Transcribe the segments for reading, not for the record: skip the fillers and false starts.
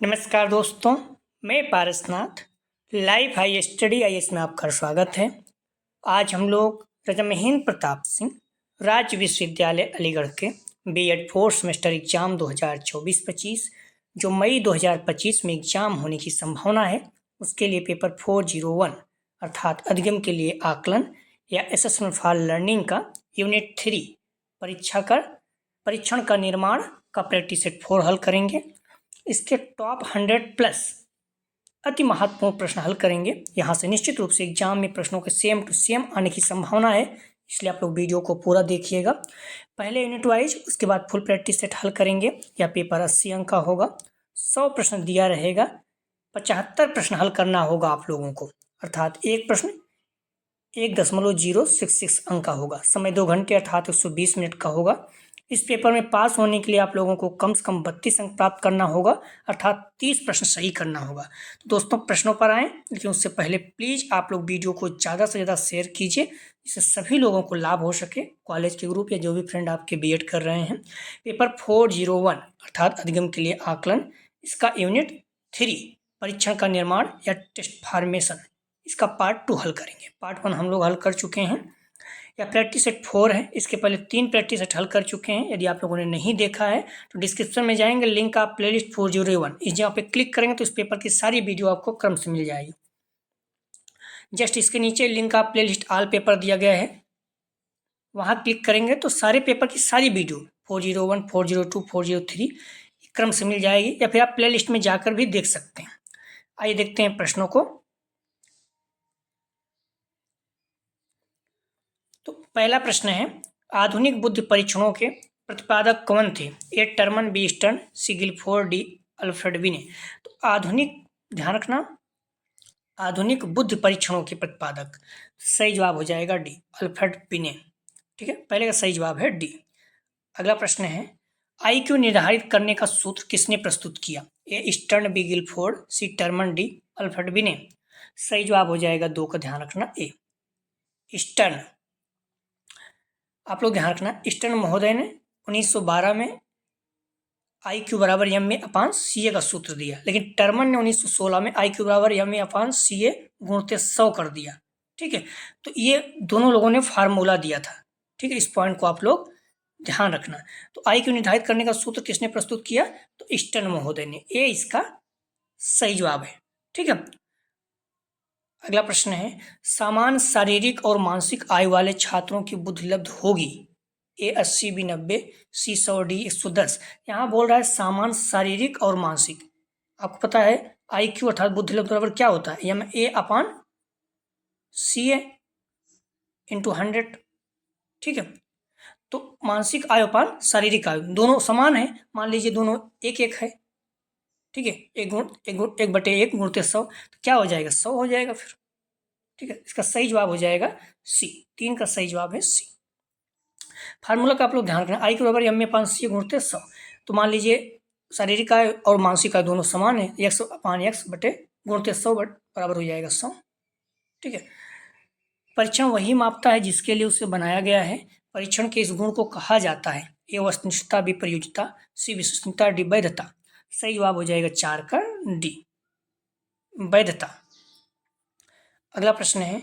नमस्कार दोस्तों, मैं Parasnath live high study IAS में आपका स्वागत है। आज हम लोग राजा महेंद्र प्रताप सिंह राज्य विश्वविद्यालय अलीगढ़ के बीएड फोर्थ सेमेस्टर एग्जाम 2024-25 जो मई 2025 में एग्जाम होने की संभावना है, उसके लिए पेपर 401 अर्थात अधिगम के लिए आकलन या असेसमेंट फॉर लर्निंग का यूनिट 3 परीक्षण का निर्माण का प्रैक्टिस सेट 4 हल करेंगे। इसके टॉप 100 प्लस अति महत्वपूर्ण प्रश्न हल करेंगे। यहाँ से निश्चित रूप से एग्जाम में प्रश्नों के सेम टू सेम आने की संभावना है, इसलिए आप लोग वीडियो को पूरा देखिएगा। पहले यूनिट वाइज, उसके बाद फुल प्रैक्टिस सेट हल करेंगे। यह पेपर 80 अंक का होगा, 100 प्रश्न दिया रहेगा, 75 प्रश्न हल करना होगा आप लोगों को, अर्थात एक प्रश्न 1.066 अंक का होगा। समय 2 घंटे अर्थात 120 मिनट का होगा। इस पेपर में पास होने के लिए आप लोगों को कम से कम 32 अंक प्राप्त करना होगा, अर्थात 30 प्रश्न सही करना होगा। तो दोस्तों प्रश्नों पर आएँ, लेकिन उससे पहले प्लीज़ आप लोग वीडियो को ज़्यादा से ज़्यादा शेयर कीजिए, जिससे सभी लोगों को लाभ हो सके। कॉलेज के ग्रुप या जो भी फ्रेंड आपके बीएड कर रहे हैं, पेपर 401 अर्थात अधिगम के लिए आकलन, इसका यूनिट 3 परीक्षण का निर्माण या टेस्ट फॉर्मेशन, इसका पार्ट 2 हल करेंगे। पार्ट 1 हम लोग हल कर चुके हैं। या प्रैक्टिस सेट 4 है, इसके पहले 3 प्रैक्टिस सेट हल कर चुके हैं। यदि आप लोगों ने नहीं देखा है तो डिस्क्रिप्शन में जाएंगे, लिंक आप प्लेलिस्ट 401 इस जगह पे क्लिक करेंगे तो इस पेपर की सारी वीडियो आपको क्रम से मिल जाएगी। जस्ट इसके नीचे लिंक आप प्लेलिस्ट ऑल पेपर दिया गया है, वहाँ क्लिक करेंगे तो सारे पेपर की सारी वीडियो 401, 402, 403 क्रम से मिल जाएगी, या फिर आप प्ले लिस्ट में जाकर भी देख सकते हैं। आइए देखते हैं प्रश्नों को। तो पहला प्रश्न है, आधुनिक बुद्धि परीक्षणों के प्रतिपादक कौन थे? ए टर्मन, बी स्टर्न, सी गिलफोर्ड, डी अल्फ्रेड बिने। तो आधुनिक, ध्यान रखना, आधुनिक बुद्धि परीक्षणों के प्रतिपादक, सही जवाब हो जाएगा डी, अल्फ्रेड बिने। ठीक है, पहले का सही जवाब है डी। अगला प्रश्न है, आईक्यू निर्धारित करने का सूत्र किसने प्रस्तुत किया? ए स्टर्न, बी गिलफोर्ड, सी टर्मन, डी अल्फ्रेड बिने। सही जवाब हो जाएगा 2 का, ध्यान रखना ए, स्टर्न। आप लोग ध्यान रखना, स्टर्न महोदय ने 1912 में आई क्यू बराबर एम ए अपान सी ए का सूत्र दिया, लेकिन टर्मन ने 1916 में आई क्यू बराबर एम ए अपान सी ए गुणित 100 कर दिया। ठीक है, तो ये दोनों लोगों ने फार्मूला दिया था। ठीक है, इस पॉइंट को आप लोग ध्यान रखना। तो आई क्यू निर्धारित करने का सूत्र किसने प्रस्तुत किया? तो स्टर्न महोदय ने, ये इसका सही जवाब है। ठीक है, अगला प्रश्न है, समान शारीरिक और मानसिक आयु वाले छात्रों की बुद्धि लब्ध होगी? ए 80, बी 90, सी 100, डी 110। यहाँ बोल रहा है समान शारीरिक और मानसिक। आपको पता है IQ अर्थात बुद्धि लब्ध बराबर क्या होता है? M A upon C A into 100। ठीक है, तो मानसिक आयु अपान शारीरिक आयु दोनों समान है, मान लीजिए दोनों एक एक है। ठीक है, एक बटे 1 गुणित 100, तो क्या हो जाएगा? 100 हो जाएगा फिर। ठीक है, इसका सही जवाब हो जाएगा सी, 3 का सही जवाब है सी। फार्मूला का आप लोग ध्यान रखना, आई के बराबर एम ए अपान सी गुणित 100। तो मान लीजिए शारीरिक आय और मानसिक आय दोनों समान है, एक्स अपान एक्स बटे गुणित 100 बराबर हो जाएगा 100। ठीक है, परीक्षण वही मापता है जिसके लिए उसे बनाया गया है। परीक्षण के इस गुण को कहा जाता है? ए वस्तुनिष्ठता, बी प्रयोज्यता, सी विश्वसनीयता, डी वैधता। सही जवाब हो जाएगा 4 का डी, वैधता। अगला प्रश्न है,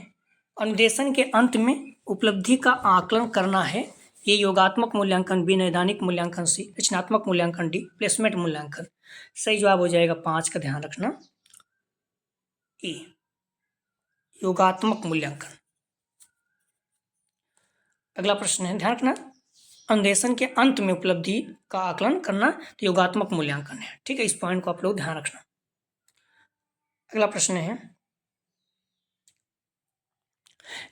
अनुदेशन के अंत में उपलब्धि का आकलन करना है। ये योगात्मक मूल्यांकन, बी नैदानिक मूल्यांकन, सी रचनात्मक मूल्यांकन, डी प्लेसमेंट मूल्यांकन। सही जवाब हो जाएगा 5 का, ध्यान रखना ए, योगात्मक मूल्यांकन। अगला प्रश्न है, ध्यान रखना, अनुदेशन के अंत में उपलब्धि का आकलन करना तो योगात्मक मूल्यांकन है। ठीक है, इस पॉइंट को आप लोग ध्यान रखना। अगला प्रश्न है,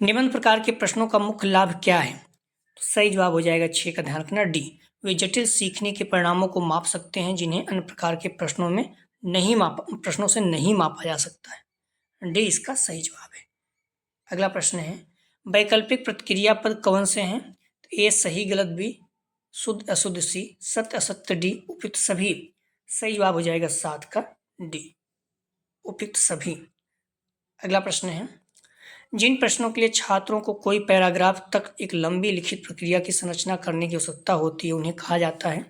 निबंध प्रकार के प्रश्नों का मुख्य लाभ क्या है? तो सही जवाब हो जाएगा 6 का, ध्यान रखना डी, वे जटिल सीखने के परिणामों को माप सकते हैं जिन्हें अन्य प्रकार के प्रश्नों से नहीं मापा जा सकता है। डी इसका सही जवाब है। अगला प्रश्न है, वैकल्पिक प्रतिक्रिया पद कौन से हैं? तो ए सही गलत, बी शुद्ध अशुद्ध, सी सत्य असत्य, डी उपयुक्त सभी। सही जवाब हो जाएगा 7 का डी, उपयुक्त सभी। अगला प्रश्न है, जिन प्रश्नों के लिए छात्रों को कोई पैराग्राफ तक एक लंबी लिखित प्रक्रिया की संरचना करने की आवश्यकता होती है उन्हें कहा जाता है?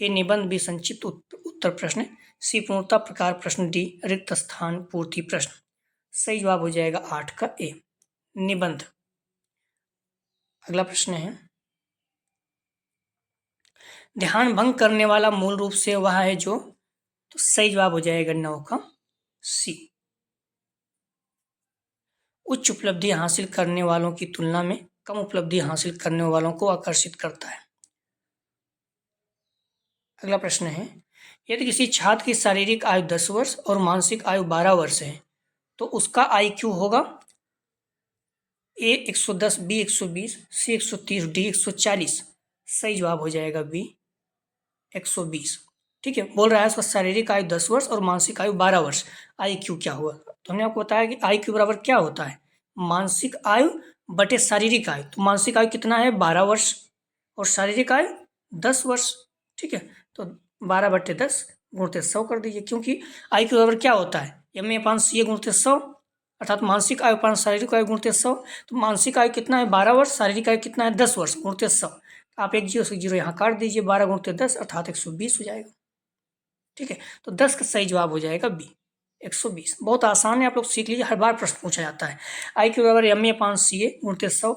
ए निबंध, बी संक्षिप्त उत्तर प्रश्न, सी पूर्णता प्रकार प्रश्न, डी रिक्त स्थान पूर्ति प्रश्न। सही जवाब हो जाएगा 8 का ए, निबंध। अगला प्रश्न है, ध्यान भंग करने वाला मूल रूप से वह है जो, तो सही जवाब हो जाएगा 9 का सी। उच्च उपलब्धि हासिल करने वालों की तुलना में कम उपलब्धि हासिल करने वालों को आकर्षित करता है। अगला प्रश्न है, यदि किसी छात्र की शारीरिक आयु 10 वर्ष और मानसिक आयु 12 वर्ष है तो उसका IQ होगा ए 110, बी 120, सी 130, डी 140। सही जवाब हो जाएगा बी 120। ठीक है, बोल रहा है उसका शारीरिक आयु 10 वर्ष और मानसिक आयु 12 वर्ष, IQ क्या हुआ। तो हमने आपको बताया कि IQ बराबर क्या होता है, मानसिक आयु बटे शारीरिक आयु। तो मानसिक आयु कितना है 12 वर्ष और शारीरिक आयु 10 वर्ष। ठीक है, तो 12 बटे 10 गुणित 100 कर दीजिए, क्योंकि IQ बराबर क्या होता है MA/CA गुणित 100, अर्थात मानसिक आयु पान शारीरिक आयु गुणित 100। तो मानसिक आयु कितना है 12 वर्ष, शारीरिक आयु कितना है 10 वर्ष गुणित 100। आप एक जीरो से जीरो यहाँ काट दीजिए, 12 गुणित 10 अर्थात 120 हो जाएगा। ठीक है, तो 10 का सही जवाब हो जाएगा बी 120। बहुत आसान है, आप लोग सीख लीजिए, हर बार प्रश्न पूछा जाता है। IQ बराबर MA/CA गुणित 100।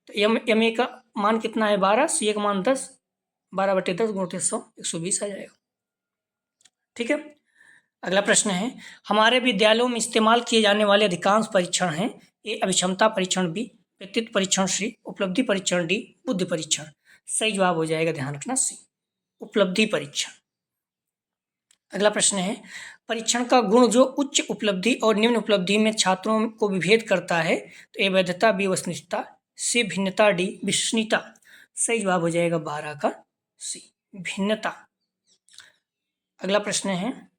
तो MA का मान कितना है 12, CA का मान 10, 12 बटे 10 गुणित 100, 120 आ जाएगा। ठीक है, अगला प्रश्न है, हमारे विद्यालयों में इस्तेमाल किए जाने वाले अधिकांश परीक्षण हैं, ए अभिक्षमता परीक्षण, बी व्यक्तित्व परीक्षण, सी उपलब्धि परीक्षण, डी बुद्धि परीक्षण। सही जवाब हो जाएगा, ध्यान रखना, सी उपलब्धि परीक्षण। अगला प्रश्न है, परीक्षण का गुण जो उच्च उपलब्धि और निम्न उपलब्धि में छात्रों को विभेद करता है, तो ए वैधता, बी वस्तुनिष्ठता, सी भिन्नता, डी विश्वसनीयता। सही जवाब हो जाएगा 12 का सी भिन्नता। अगला प्रश्न है,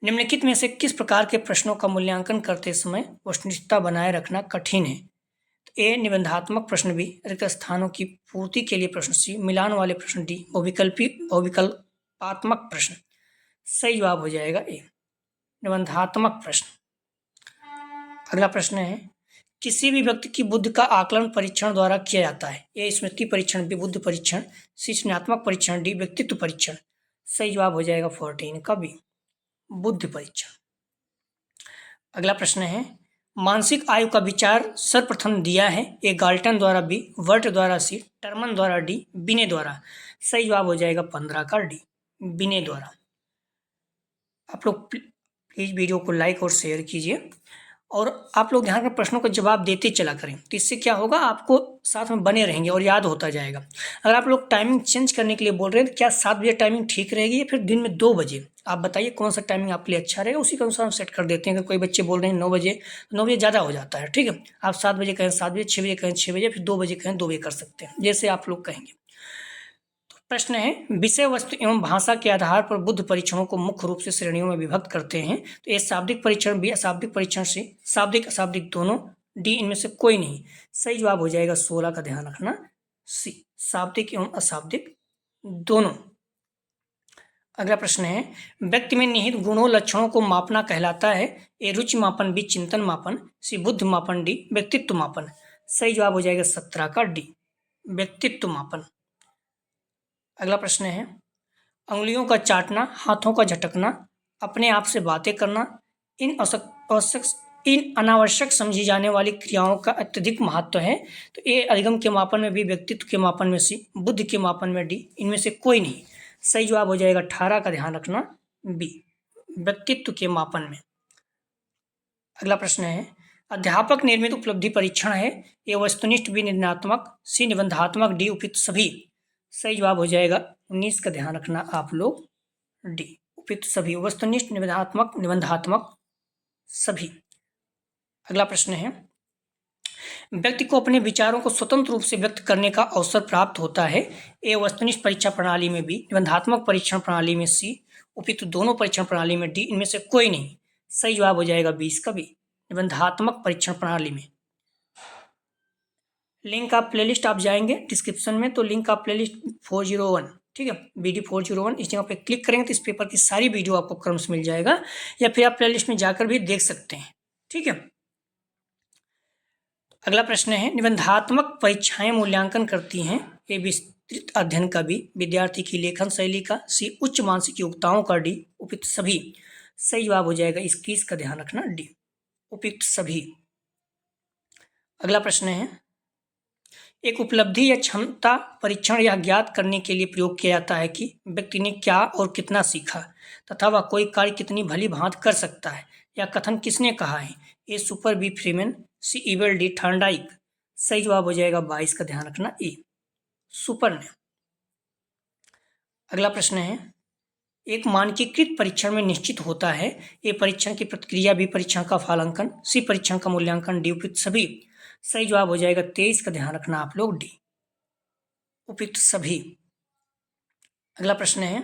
निम्नलिखित में से किस प्रकार के प्रश्नों का मूल्यांकन करते समय वस्तुनिष्ठता बनाए रखना कठिन है। तो ए निबंधात्मक प्रश्न, बी रिक्त स्थानों की पूर्ति के लिए प्रश्न, सी मिलान वाले प्रश्न, डी बहुविकल्पात्मक प्रश्न। सही जवाब हो जाएगा ए निबंधात्मक प्रश्न। अगला प्रश्न है, किसी भी व्यक्ति की बुद्धि का आकलन परीक्षण द्वारा किया जाता है, ए स्मृति परीक्षण, बी बुद्धि परीक्षण, सी सूचनात्मक परीक्षण, डी व्यक्तित्व परीक्षण। सही जवाब हो जाएगा 14 का बी बुद्धि परीक्षण। अगला प्रश्न है, मानसिक आयु का विचार सर्वप्रथम दिया है, ए गाल्टन द्वारा, बी वर्ट द्वारा, सी टर्मन द्वारा, डी बिने द्वारा। सही जवाब हो जाएगा 15 का डी बिने द्वारा। आप लोग प्लीज वीडियो को लाइक और शेयर कीजिए और आप लोग ध्यान कर प्रश्नों का जवाब देते चला करें, तो इससे क्या होगा, आपको साथ में बने रहेंगे और याद होता जाएगा। अगर आप लोग टाइमिंग चेंज करने के लिए बोल रहे हैं तो क्या 7 बजे टाइमिंग ठीक रहेगी या फिर दिन में 2 बजे, आप बताइए कौन सा टाइमिंग आपके लिए अच्छा रहेगा, उसी के अनुसार हम सेट कर देते हैं। अगर कोई बच्चे बोल रहे हैं 9 बजे, 9 बजे ज़्यादा हो जाता है। ठीक है, आप 7 बजे कहें 7 बजे, 6 बजे कहें 6 बजे, फिर 2 बजे कहें 2 बजे कर सकते हैं, जैसे आप लोग कहेंगे। प्रश्न है, विषय वस्तु एवं भाषा के आधार पर बुद्धि परीक्षणों को मुख्य रूप से श्रेणियों में विभक्त करते हैं। तो ए शाब्दिक परीक्षण, बी अशाब्दिक परीक्षण, सी शाब्दिक अशाब्दिक दोनों, डी इनमें से कोई नहीं। सही जवाब हो जाएगा 16 का, ध्यान रखना, सी शाब्दिक एवं अशाब्दिक दोनों। अगला प्रश्न है, व्यक्ति में निहित गुणों लक्षणों को मापना कहलाता है, ए रुचि मापन, बी चिंतन मापन, सी बुद्धि मापन, डी व्यक्तित्व मापन। सही जवाब हो जाएगा 17 का डी व्यक्तित्व मापन। अगला प्रश्न है, अंगुलियों का चाटना, हाथों का झटकना, अपने आप से बातें करना, इन अनावश्यक समझी जाने वाली क्रियाओं का अत्यधिक महत्व है। तो ए अधिगम के मापन में, बी व्यक्तित्व के मापन में, सी बुद्धि के मापन में, डी इनमें से कोई नहीं। सही जवाब हो जाएगा 18 का, ध्यान रखना, बी व्यक्तित्व के मापन में। अगला प्रश्न है, अध्यापक निर्मित उपलब्धि परीक्षण है, ए वस्तुनिष्ठ, बी निर्णयात्मक, सी निबंधात्मक, डी उपयुक्त सभी। सही जवाब हो जाएगा 19 का, ध्यान रखना आप लोग, डी उपयुक्त सभी, वस्तुनिष्ठ, निबंधात्मक सभी। अगला प्रश्न है, व्यक्ति को अपने विचारों को स्वतंत्र रूप से व्यक्त करने का अवसर प्राप्त होता है, ए वस्तुनिष्ठ परीक्षा प्रणाली में, बी निबंधात्मक परीक्षण प्रणाली में, सी उपयुक्त दोनों परीक्षण प्रणाली में, डी इनमें से कोई नहीं। सही जवाब हो जाएगा 20 का, बी निबंधात्मक परीक्षण प्रणाली में। लिंक आप प्लेलिस्ट आप जाएंगे डिस्क्रिप्शन में, तो लिंक आप प्लेलिस्ट 401, ठीक है, BD 401, इस जगह पे क्लिक करेंगे तो इस पेपर की सारी वीडियो आपको क्रम से मिल जाएगा, या फिर आप प्लेलिस्ट में जाकर भी देख सकते हैं। ठीक है, अगला प्रश्न है, निबंधात्मक परीक्षाएं मूल्यांकन करती हैं, ए विस्तृत अध्ययन का बी, विद्यार्थी की लेखन शैली का, सी उच्च मानसिक योग्यताओं का, डी उपयुक्त सभी। सही जवाब हो जाएगा 21 का ध्यान रखना, डी उपयुक्त सभी। अगला प्रश्न है, एक उपलब्धि या क्षमता परीक्षण यह ज्ञात करने के लिए प्रयोग किया जाता है कि व्यक्ति ने क्या और कितना सीखा तथा वह कोई कार्य कितनी भली भांति कर सकता है। यह कथन किसने कहा है? ए सुपर, बी फ्रीमैन, सी इबल, डी थॉर्नडाइक। सही जवाब हो जाएगा 22 का ध्यान रखना, ए सुपर ने। अगला प्रश्न है, एक मानकीकृत परीक्षण में निश्चित होता है ए परीक्षण की प्रतिक्रिया, बी परीक्षण का फलांकन, सी परीक्षण का मूल्यांकन, डी उपयुक्त सभी। सही जवाब हो जाएगा 23 का ध्यान रखना आप लोग, डी उपयुक्त सभी। अगला प्रश्न है,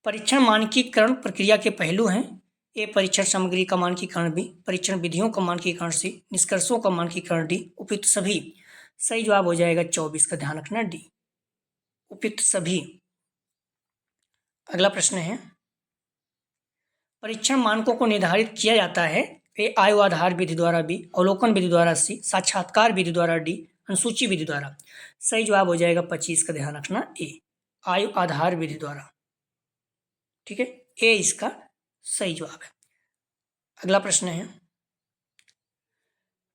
परीक्षण मानकीकरण प्रक्रिया के पहलू हैं। ए परीक्षण सामग्री का मानकीकरण, बी परीक्षण विधियों का मानकीकरण, सी निष्कर्षों का मानकीकरण, डी उपयुक्त सभी। सही जवाब हो जाएगा 24 का ध्यान रखना, डी उपयुक्त सभी। अगला प्रश्न है, परीक्षण मानकों को निर्धारित किया जाता है ए आयु आधार विधि द्वारा, बी अवलोकन विधि द्वारा, सी साक्षात्कार विधि द्वारा, डी अनुसूची विधि द्वारा। सही जवाब हो जाएगा 25 का ध्यान रखना, ए आयु आधार विधि द्वारा। ठीक है, ए इसका सही जवाब है। अगला प्रश्न है,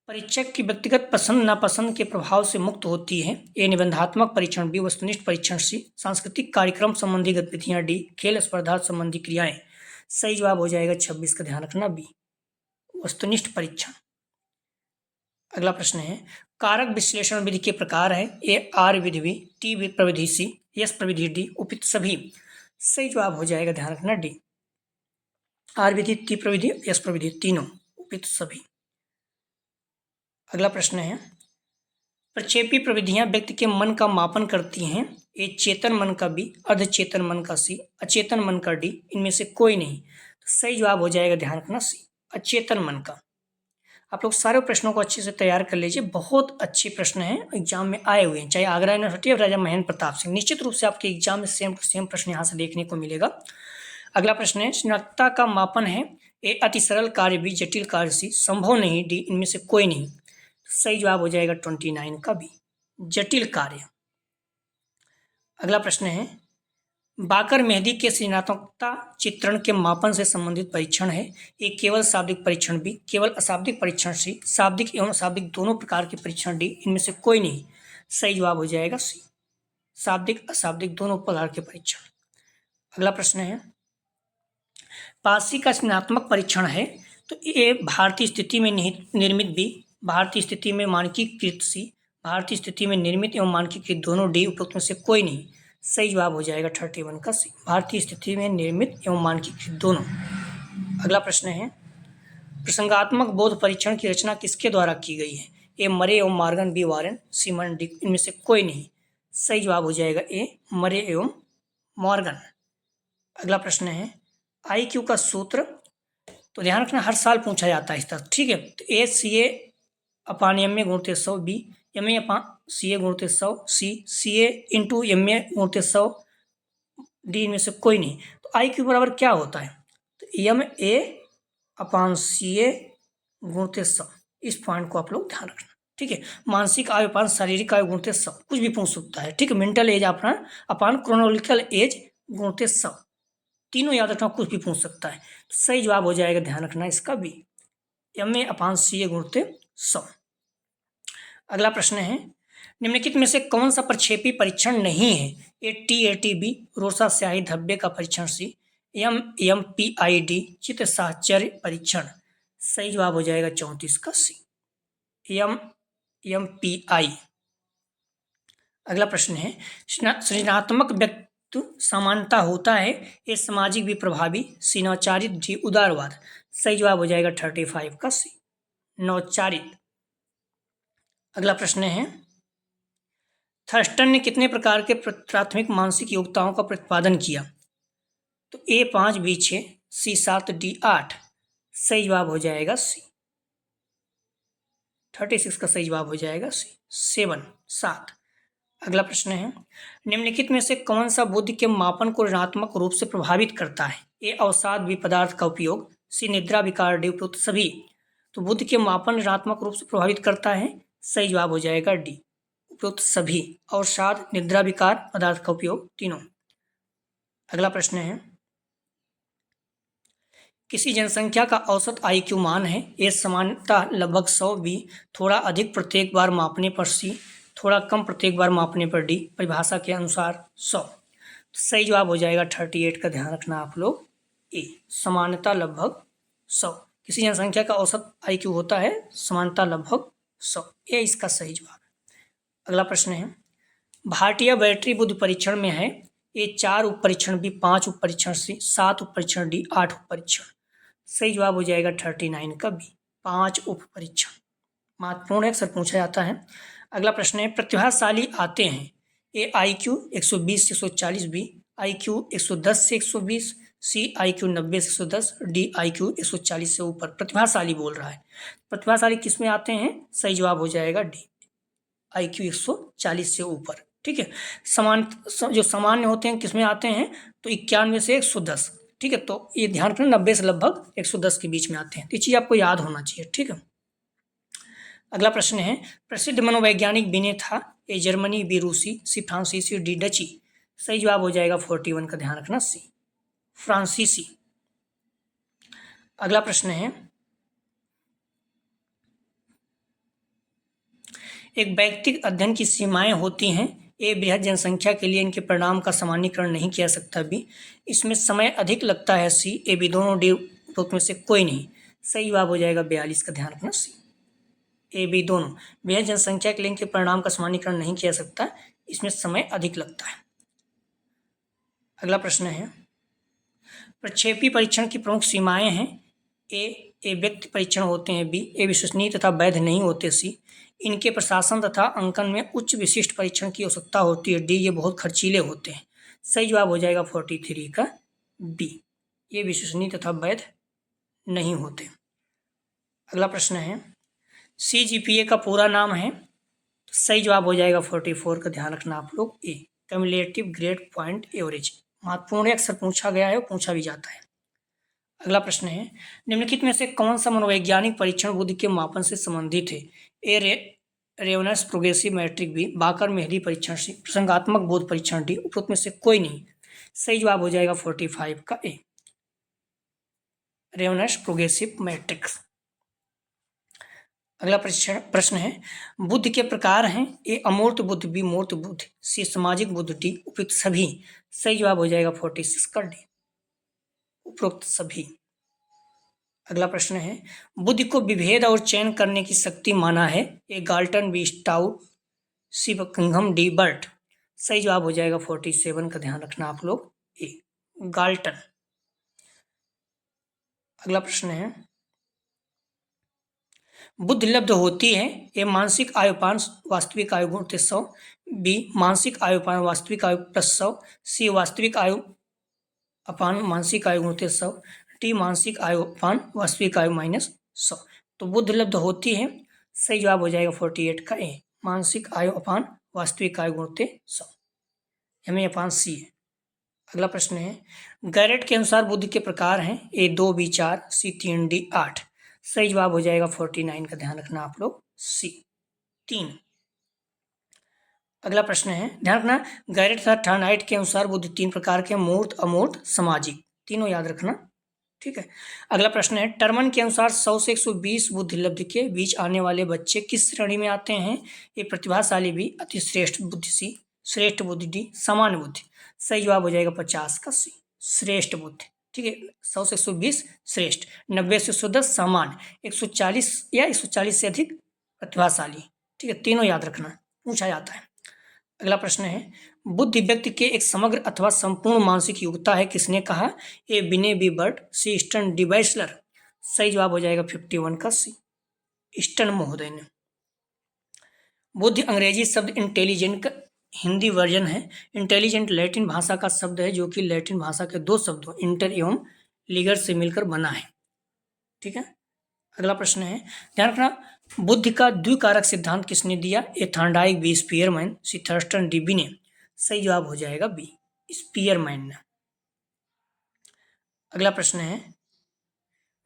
परीक्षक की व्यक्तिगत पसंद नापसंद के प्रभाव से मुक्त होती है। ए निबंधात्मक परीक्षण, बी वस्तुनिष्ठ परीक्षण, सी सांस्कृतिक कार्यक्रम संबंधी गतिविधियां, डी खेल स्पर्धा संबंधी क्रियाएं। सही जवाब हो जाएगा 26 का ध्यान रखना, बी वस्तुनिष्ठ परीक्षण। अगला प्रश्न है, कारक विश्लेषण विधि के प्रकार है। ए आर विधि, बी टी प्रविधि, सी यस प्रविधि, डी उपयुक्त सभी। सही जवाब हो जाएगा ध्यान रखना, डी आर विधि, टी प्रविधि, यस प्रविधि, तीनों उपयुक्त सभी। अगला प्रश्न है, प्रक्षेपी प्रविधियां व्यक्ति के मन का मापन करती हैं। ए चेतन मन का, बी अर्धचेतन मन का, सी अचेतन मन का, डी इनमें से कोई नहीं। तो सही जवाब हो जाएगा ध्यान रखना, सी अचेतन मन का। आप लोग सारे प्रश्नों को अच्छे से तैयार कर लीजिए, बहुत अच्छे प्रश्न हैं, एग्जाम में आए हुए हैं, चाहे आगरा यूनिवर्सिटी और राजा महेंद्र प्रताप सिंह। निश्चित रूप से आपके एग्जाम में सेम टू सेम प्रश्न यहाँ से देखने को मिलेगा। अगला प्रश्न है, सृजनात्मकता का मापन है। ए अति सरल कार्य, बी जटिल कार्य, सी संभव नहीं, डी इनमें से कोई नहीं। सही जवाब हो जाएगा 29 का, बी जटिल कार्य। अगला प्रश्न है, बाकर मेहदी के सृजनात्मकता चित्रण के मापन से संबंधित परीक्षण है। ए केवल शाब्दिक परीक्षण, बी केवल अशाब्दिक परीक्षण, सी शाब्दिक एवं अशाब्दिक दोनों प्रकार के परीक्षण, डी इनमें से कोई नहीं। सही जवाब हो जाएगा सी शाब्दिक अशाब्दिक दोनों प्रकार के परीक्षण। अगला प्रश्न है, पारसी का सृजनात्मक परीक्षण है। तो ए भारतीय स्थिति में निर्मित, बी भारतीय स्थिति में मानकीकृत, सी भारतीय स्थिति में निर्मित एवं मानकीकृत दोनों, डी उपयुक्त में से कोई नहीं। सही जवाब हो जाएगा 31 का, सी भारतीय स्थिति में निर्मित एवं मानकीकृत दोनों। अगला प्रश्न है, प्रसंगात्मक बोध परीक्षण की रचना किसके द्वारा की गई है। ए मरे एवं मॉर्गन, बी वारेन, सी मन, डी इनमें से कोई नहीं। सही जवाब हो जाएगा ए मरे एवं मॉर्गन। अगला प्रश्न है, IQ का सूत्र। तो ध्यान रखना, हर साल पूछा जाता है इस तरह, ठीक है। तो ए CA अपान MA गुणित 100, बी MA अपान CA गुणित 100, सी CA इंटू MA गुणित 100, डी इनमें से कोई नहीं। तो IQ बराबर क्या होता है? तो MA अपान CA गुणित 100। इस पॉइंट को आप लोग ध्यान रखना, ठीक है। मानसिक आयु अपान शारीरिक आयु गुणित 100, कुछ भी पूछ सकता है, ठीक है। मेंटल एज अपान क्रोनोलॉजिकल एज गुणित 100, तीनों याद रखना, कुछ भी पूछ सकता है। सही जवाब हो जाएगा ध्यान रखना इसका, बी MA अपान CA गुणित 100। अगला प्रश्न है, निम्नलिखित में से कौन सा प्रक्षेपी परीक्षण नहीं है। ए TAT, बी रोसा स्याही धब्बे का परीक्षण, सी MPID चित्र साहचर्य परीक्षण। सही जवाब हो जाएगा 34 का, सी MPI। अगला प्रश्न है, सृजनात्मक व्यक्ति समानता होता है। ये सामाजिक भी प्रभावी, सी नौचारित, डी उदारवाद। सही जवाब हो जाएगा 35 का, सी नौचारित। अगला प्रश्न है, थर्स्टन ने कितने प्रकार के प्राथमिक मानसिक योग्यताओं का प्रतिपादन किया। तो A 5, B 6, C 7, D 8। सही जवाब हो जाएगा सी 36 का सही जवाब हो जाएगा सी 7। अगला प्रश्न है, निम्नलिखित में से कौन सा बुद्धि के मापन को ऋणात्मक रूप से प्रभावित करता है। ए अवसाद, बी पदार्थ का उपयोग, सी निद्रा विकार, डी उपयुक्त सभी। तो बुद्धि के मापन ऋणात्मक रूप से प्रभावित करता है। सही जवाब हो जाएगा डी उपयुक्त सभी, अवसाद, निद्रा विकार, पदार्थ का उपयोग, तीनों। अगला प्रश्न है, किसी जनसंख्या का औसत IQ मान है, ए सामान्यतः लगभग 100, बी थोड़ा अधिक प्रत्येक बार मापने पर, सी थोड़ा कम प्रत्येक बार मापने पर, डी परिभाषा के अनुसार 100। सही जवाब हो जाएगा 38 का, ध्यान रखना आप लोग, ए सामान्यतः लगभग 100। किसी जनसंख्या का औसत IQ होता है सामान्यतः लगभग 100, ये इसका सही जवाब है। अगला प्रश्न है, भारतीय बैटरी बुद्धि परीक्षण में है, ए 4 उप परीक्षण, बी 5 उप परीक्षण, सी 7 उप परीक्षण, डी 8 उप परीक्षण। सही जवाब हो जाएगा 39 का, बी 5 उप परीक्षण। महत्वपूर्ण है, अक्सर पूछा जाता है। अगला प्रश्न है, प्रतिभाशाली आते हैं, ए IQ 120 से 140, बी IQ 110 से 120, सी IQ 90 से 110, डी IQ 140 से ऊपर। प्रतिभाशाली बोल रहा है, प्रतिभाशाली किस में आते हैं? सही जवाब हो जाएगा डी IQ 140 से ऊपर। ठीक है, जो सामान्य होते हैं किस में आते हैं? तो 91 से 110। ठीक है, तो ये ध्यान रखना 90 से लगभग 110 के बीच में आते हैं। तो ये चीज़ आपको याद होना चाहिए। ठीक है, अगला प्रश्न है, प्रसिद्ध मनोवैज्ञानिक बिने था, ए जर्मनी, बी रूसी, सी फ्रांसीसी, डी डची। सही जवाब हो जाएगा 41 का, ध्यान रखना, सी फ्रांसीसी। अगला प्रश्न है, एक व्यक्तिगत अध्ययन की सीमाएं होती हैं, ए बृहद जनसंख्या के लिए इनके परिणाम का सामान्यीकरण नहीं किया सकता, बी इसमें समय अधिक लगता है, सी ए बी दोनों, डी उपरोक्त में से कोई नहीं। सही जवाब हो जाएगा 42 का, ध्यान रखना, सी ए बी दोनों। बृहद जनसंख्या के लिए इनके परिणाम का सामान्यीकरण नहीं किया सकता, इसमें समय अधिक लगता है। अगला प्रश्न है, प्रक्षेपी परीक्षण की प्रमुख सीमाएं हैं, ए व्यक्ति परीक्षण होते हैं, बी ए विश्वसनीय तथा वैध नहीं होते, सी इनके प्रशासन तथा अंकन में उच्च विशिष्ट परीक्षण की आवश्यकता होती है, डी ये बहुत खर्चीले होते हैं। सही जवाब हो जाएगा 43 का, बी ये विश्वसनीय तथा वैध नहीं होते। अगला प्रश्न है, CGPA का पूरा नाम है, तो सही जवाब हो जाएगा 44 का, ध्यान रखना आप लोग, ए क्यूमुलेटिव ग्रेड पॉइंट एवरेज। महत्वपूर्ण है, अक्सर पूछा गया है, पूछा भी जाता है। अगला प्रश्न है, निम्नलिखित में से कौन सा मनोवैज्ञानिक परीक्षण बुद्धि के मापन से संबंधित है? ए रेवनस प्रोग्रेसिव मैट्रिक, बी बाकर मेहली परीक्षण, सी प्रसंगात्मक बोध परीक्षण, डी उपरोक्त में से कोई नहीं। सही जवाब हो जाएगा 45 का, ए रेवनस प्रोग्रेसिव मैट्रिक्स। अगला प्रश्न है, बुद्धि के प्रकार हैं, ए अमूर्त बुद्धि, बी मूर्त बुद्धि, सी सामाजिक बुद्धि, डी उपयुक्त सभी। सही जवाब हो जाएगा 46 का, डी उपरोक्त सभी। अगला प्रश्न है, बुद्धि को विभेद और चयन करने की शक्ति माना है, ए गाल्टन, बी स्टाउट, सी बकिंघम, डी बर्ट। सही जवाब हो जाएगा 47 का, ध्यान रखना आप लोग, ए गाल्टन। अगला प्रश्न है, बुद्धि लब्ध होती है, ए मानसिक आयुपान वास्तविक आयु गुणित 100, बी मानसिक आयुपान वास्तविक आयु प्लस 100, सी वास्तविक आयु अपान मानसिक आयु गुणित 100, डी मानसिक आयु अपान वास्तविक आयु माइनस 100। तो बुद्धि लब्ध होती है, सही जवाब हो जाएगा 48 का, ए मानसिक आयु अपान वास्तविक आयु गुणित 100, एम अपान सी है। अगला प्रश्न है, गैरेट के अनुसार बुद्धि के प्रकार हैं, ए 2, बी 4, सी 3, डी 8। सही जवाब हो जाएगा 49 का, ध्यान रखना आप लोग, सी 3। अगला प्रश्न है, ध्यान रखना, गैरेट तथा थर्नाइट के अनुसार बुद्धि 3 प्रकार के, मूर्त, अमूर्त, सामाजिक, तीनों याद रखना। ठीक है, अगला प्रश्न है, टर्मन के अनुसार 100 से 120 बुद्धि लब्ध के बीच आने वाले बच्चे किस श्रेणी में आते हैं? ए प्रतिभाशाली, बी अति श्रेष्ठ बुद्धि, सी श्रेष्ठ बुद्धि, डी सामान्य बुद्धि। सही जवाब हो जाएगा 50 का, सी श्रेष्ठ बुद्धि। ठीक है, 100 से 120 श्रेष्ठ, 90 से 110 सामान्य, 140 या 140 से अधिक प्रतिभाशाली। ठीक है, तीनों याद रखना, पूछा जाता है। अगला प्रश्न है, बुद्धि व्यक्ति के एक समग्र अथवा संपूर्ण मानसिक योग्यता है, किसने कहा? ए बिने, बी बर्ट, सी स्टर्न, डी बैचलर। सही जवाब हो जाएगा 51 का, सी स्टर्न महोदय ने। बुद्धि अंग्रेजी शब्द इंटेलिजेंट का हिंदी वर्जन है। इंटेलिजेंट लैटिन भाषा का शब्द है, जो कि लैटिन भाषा के 2 शब्दों इंटर एवं लिगर से मिलकर बना है। ठीक है, अगला प्रश्न है, ध्यान रखना, बुद्धि का द्विकारक सिद्धांत किसने दिया? ए थॉर्नडाइक, बी स्पीयरमैन, सी थर्स्टन, डी बिने। सही जवाब हो जाएगा बी स्पीयरमैन ने। अगला प्रश्न है,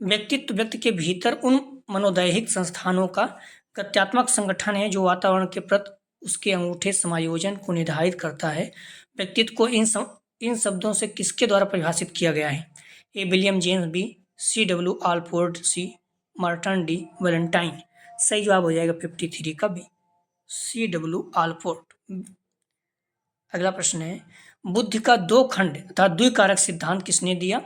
व्यक्तित्व व्यक्ति के भीतर उन मनोदैहिक संस्थानों का गत्यात्मक संगठन है जो वातावरण के प्रति उसके अंगूठे समायोजन को निर्धारित करता है। व्यक्तित्व को इन शब्दों से किसके द्वारा परिभाषित किया गया है? A William James, B C W Allport, C Morton D Valentine. सही जवाब हो जाएगा 53 का बी, सी डब्ल्यू आलपोर्ट। अगला प्रश्न है, बुद्धि का दो खंड अर्थात द्विकारक सिद्धांत किसने दिया?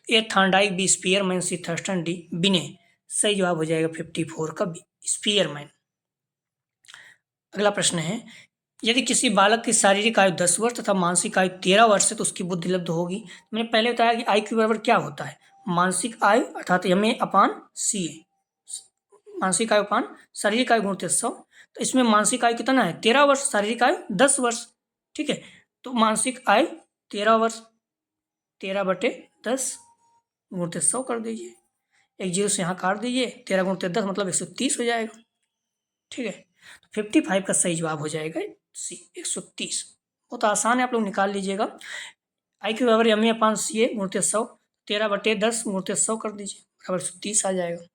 ए थार्नडाइक, बी स्पीयरमैन, सी थर्स्टन, डी बिने। सही जवाब हो जाएगा 54 का बी, स्पीयरमैन। अगला प्रश्न है, यदि किसी बालक की शारीरिक आयु 10 वर्ष तथा मानसिक आयु 13 वर्ष है तो उसकी बुद्धि लब्ध होगी। मैंने पहले बताया कि आई क्यू बराबर क्या होता है, मानसिक आयु अर्थात MA/CA, मानसिक आयु अपान शारीरिक आयु गुणित 100। तो इसमें मानसिक आयु कितना है? 13 वर्ष, शारीरिक आयु 10 वर्ष। ठीक है, तो मानसिक आयु 13 वर्ष, 13/10 गुणित 100 कर दीजिए, एक जीरो से यहाँ काट दीजिए, 13 गुणित 10 मतलब 130 हो जाएगा। ठीक है, तो 55 का सही जवाब हो जाएगा सी, 130। बहुत आसान है, आप लोग निकाल लीजिएगा। आई क्यू बराबर MA/CA गुणित 100, 13/10 गुणित 100 कर दीजिए, बराबर 130 आ जाएगा।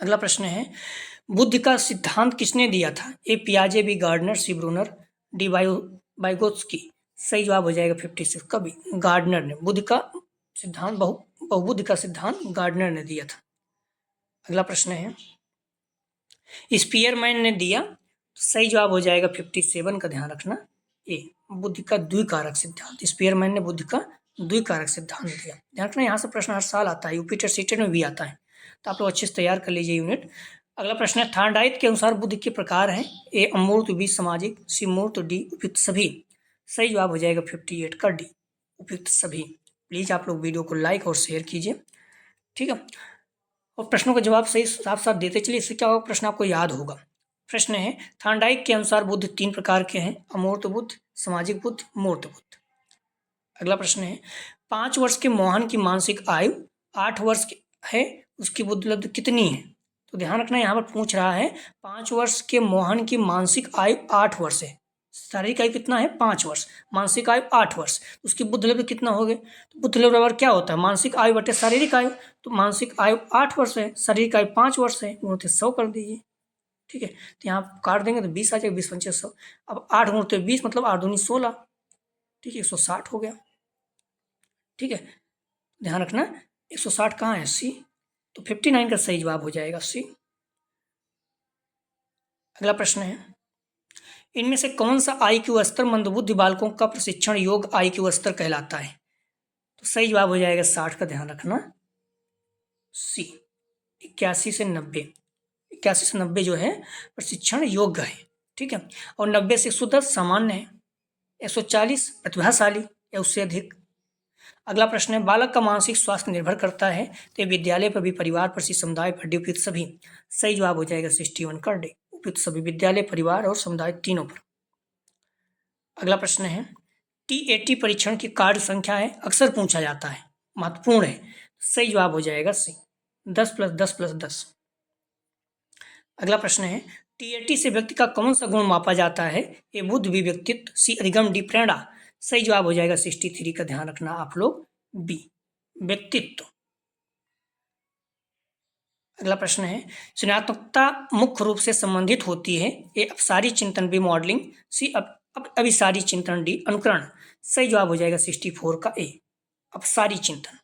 अगला प्रश्न है, बुद्धि का सिद्धांत किसने दिया था? ए पियाजे, बी गार्डनर, सी ब्रूनर, डी वाइगोत्स्की। सही जवाब हो जाएगा 56 का बी, गार्डनर ने। बुद्धि का सिद्धांत बहुबुद्धि का सिद्धांत गार्डनर ने दिया था। अगला प्रश्न है, स्पीयरमैन ने दिया, तो सही जवाब हो जाएगा 57 का, ध्यान रखना ए, बुद्धि का द्विकारक सिद्धांत। स्पीयरमैन ने बुद्धि का द्विकारक सिद्धांत दिया। ध्यान रखना, यहाँ से प्रश्न हर साल आता है, यूपी टेट सीटेट में भी आता है, तो आप लोग अच्छे से तैयार कर लीजिए यूनिट। अगला प्रश्न है, थार्नडाइक के अनुसार बुद्धि के प्रकार हैं? ए अमूर्त, बी सामाजिक, सी मूर्त, डी उपयुक्त सभी। सही जवाब हो जाएगा 58 का डी, उपयुक्त सभी। प्लीज आप लोग वीडियो को लाइक और शेयर कीजिए। ठीक है, और प्रश्नों का जवाब सही साफ साफ देते चलिए, इससे क्या होगा, प्रश्न आपको याद होगा। प्रश्न है, थार्नडाइक के अनुसार बुद्ध 3 प्रकार के हैं, अमूर्त बुद्ध, सामाजिक बुद्ध, मूर्त बुद्ध। अगला प्रश्न है, 5 वर्ष के मोहन की मानसिक आयु 8 वर्ष है, उसकी बुद्धि लब्ध कितनी है? तो ध्यान रखना, यहाँ पर पूछ रहा है 5 वर्ष के मोहन की मानसिक आयु 8 वर्ष है, शारीरिक आयु कितना है? 5 वर्ष, मानसिक आयु 8 वर्ष, उसकी बुद्धि लब्ध कितना हो गए? तो बुद्धि लब्ध बराबर क्या होता है? मानसिक आयु बटे शारीरिक आयु। तो मानसिक आयु 8 वर्ष है, शारीरिक आयु 5 वर्ष है, गुणित 100 कर दीजिए। ठीक है, तो यहाँ काट देंगे तो 20 आ जाएगा, 20 पंचे 100। अब 8 गुणित 20 मतलब 8 दूनी 16। ठीक है, 160 हो गया। ठीक है, ध्यान रखना 160 कहाँ है? सी, तो 59 का सही जवाब हो जाएगा सी। अगला प्रश्न है, इनमें से कौन सा IQ स्तर मंदबुद्धि बालकों का प्रशिक्षण योग्य IQ स्तर कहलाता है? तो सही जवाब हो जाएगा 60 का, ध्यान रखना सी, 81 से 90, 81 से 90 जो है प्रशिक्षण योग्य है। ठीक है, और 90 से 110 सामान्य है, 140 प्रतिभाशाली या उससे अधिक। अगला प्रश्न है, बालक का मानसिक स्वास्थ्य निर्भर करता है तो विद्यालय पर भी, परिवार पर, समुदाय पर, डी उपयुक्त सभी। सही जवाब हो जाएगा 61 का डी, उपयुक्त सभी, विद्यालय, परिवार और समुदाय तीनों पर। अगला प्रश्न है, TAT परीक्षण की कार्य संख्या है, अक्सर पूछा जाता है, महत्वपूर्ण है। सही जवाब हो जाएगा सी, 10 + 10 + 10। अगला प्रश्न है, TAT से व्यक्ति का कौन सा गुण मापा जाता है? ए बुद्धि, बी व्यक्तित्व, सी अधिगम, डी प्रेरणा। सही जवाब हो जाएगा 63 का, ध्यान रखना आप लोग बी, व्यक्तित्व। अगला प्रश्न है, सृजनात्मकता मुख्य रूप से संबंधित होती है? ए अपसारी चिंतन, बी मॉडलिंग, सी अभिसारी चिंतन, डी अनुकरण। सही जवाब हो जाएगा 64 का ए, अपसारी चिंतन।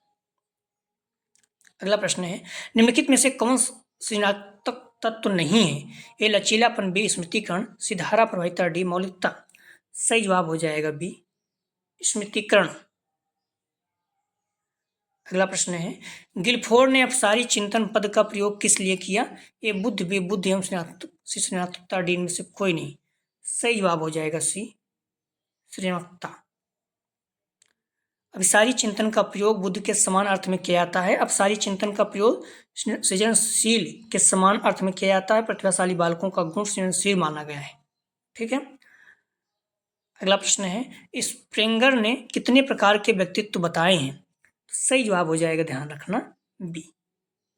अगला प्रश्न है, निम्नलिखित में से कौन सृजनात्मक तत्व नहीं है? ए लचीलापन, बी स्मृतिकरण, सी धारा प्रवाहिता, डी मौलिकता। सही जवाब हो जाएगा बी, स्मृतिकरण। अगला प्रश्न है, गिलफोर्ड ने अपसारी चिंतन पद का प्रयोग किस लिए किया? ए बुद्धि, बी बुद्धि एवं सृजनात्मकता, डी इनमें से कोई नहीं। सही जवाब हो जाएगा सी, सृजनात्मकता। अभिसारी चिंतन का प्रयोग बुद्धि के समान अर्थ में किया जाता है, अपसारी चिंतन का प्रयोग सृजनशील के समान अर्थ में किया जाता है। प्रतिभाशाली बालकों का गुण सृजनशील माना गया है। ठीक है, अगला प्रश्न है, स्प्रेंगर ने कितने प्रकार के व्यक्तित्व बताए हैं? सही जवाब हो जाएगा, ध्यान रखना बी,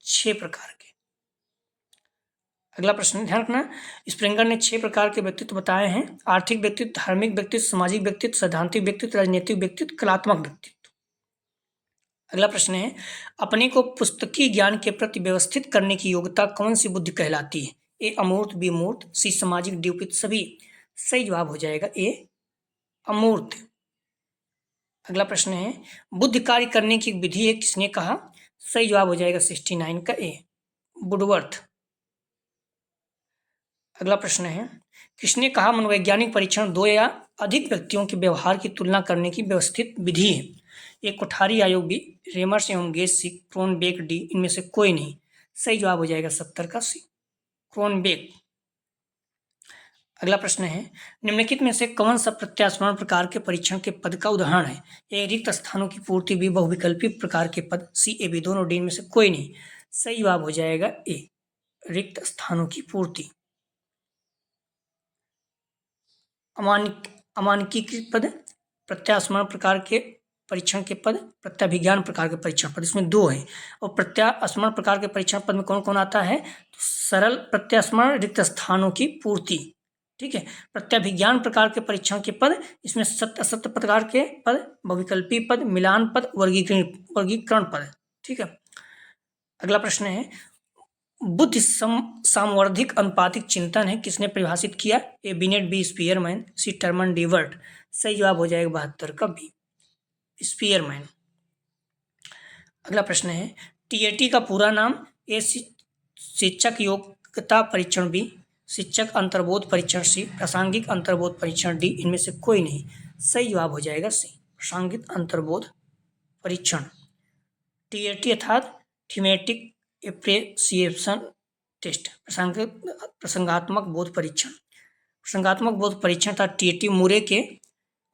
6 प्रकार के। अगला प्रश्न, ध्यान रखना, स्प्रेंगर ने 6 प्रकार के व्यक्तित्व बताए हैं, आर्थिक व्यक्तित्व, धार्मिक व्यक्तित्व, सामाजिक व्यक्तित्व, सैद्धांतिक व्यक्तित्व, राजनीतिक व्यक्तित्व, कलात्मक व्यक्तित्व। अगला प्रश्न है, अपने को पुस्तकीय ज्ञान के प्रति व्यवस्थित करने की योग्यता कौन सी बुद्धि कहलाती है? ए अमूर्त, बी मूर्त, सी सामाजिक, डी उपयुक्त सभी। सही जवाब हो जाएगा ए अमूर्त। अगला प्रश्न है बुद्धि कार्य करने की विधि है, किसने कहा? सही जवाब हो जाएगा 69 का ए वुडवर्थ। अगला प्रश्न है किसने कहा मनोवैज्ञानिक परीक्षण दो या अधिक व्यक्तियों के व्यवहार की तुलना करने की व्यवस्थित विधि है? ए कोठारी आयोग, बी रेमर्स एवं गेज, सी क्रोनबेक, डी इनमें से कोई नहीं। सही जवाब हो जाएगा 70 का सी क्रोनबेक। अगला प्रश्न है निम्नलिखित में से कौन सा प्रत्यास्मरण प्रकार के परीक्षण के पद का उदाहरण है? ए रिक्त स्थानों की पूर्ति, बी बहुविकल्पी प्रकार के पद, सी ए बी दोनों, डी में से कोई नहीं। सही जवाब हो जाएगा ए रिक्त स्थानों की पूर्ति। अमानकीकृत पद, प्रत्यास्मरण प्रकार के परीक्षण के पद, प्रत्याभिज्ञान प्रकार के परीक्षण पद, इसमें दो है। और प्रत्यास्मरण प्रकार के परीक्षण पद में कौन कौन आता है? तो सरल प्रत्यास्मरण, रिक्त स्थानों की पूर्ति, ठीक है। प्रत्याभिज्ञान प्रकार के परीक्षण के पद, इसमें सत्य असत्य प्रकार के पद, बहुविकल्पी पद, मिलान पद, वर्गीकरण पद, ठीक है। अगला प्रश्न है बुद्धि सामवर्धिक अनुपातिक चिंतन है, किसने परिभाषित किया? ए बिनेट, बी स्पीयरमैन, सी टर्मन डीवर्ट। सही जवाब हो जाएगा 72 का बी स्पीयरमैन। अगला प्रश्न है टीएटी का पूरा नाम? ए शिक्षक योग्यता परीक्षण, बी शिक्षक अंतर्बोध परीक्षण, सी प्रासंगिक अंतर्बोध परीक्षण, डी इनमें से कोई नहीं। सही जवाब हो जाएगा सी प्रासंगिक अंतर्बोध परीक्षण। टीएटी अर्थात थीमेटिक एप्रिसिएशन टेस्ट, प्रसंगात्मक बोध परीक्षण। प्रसंगात्मक बोध परीक्षण था टीएटी मुरे के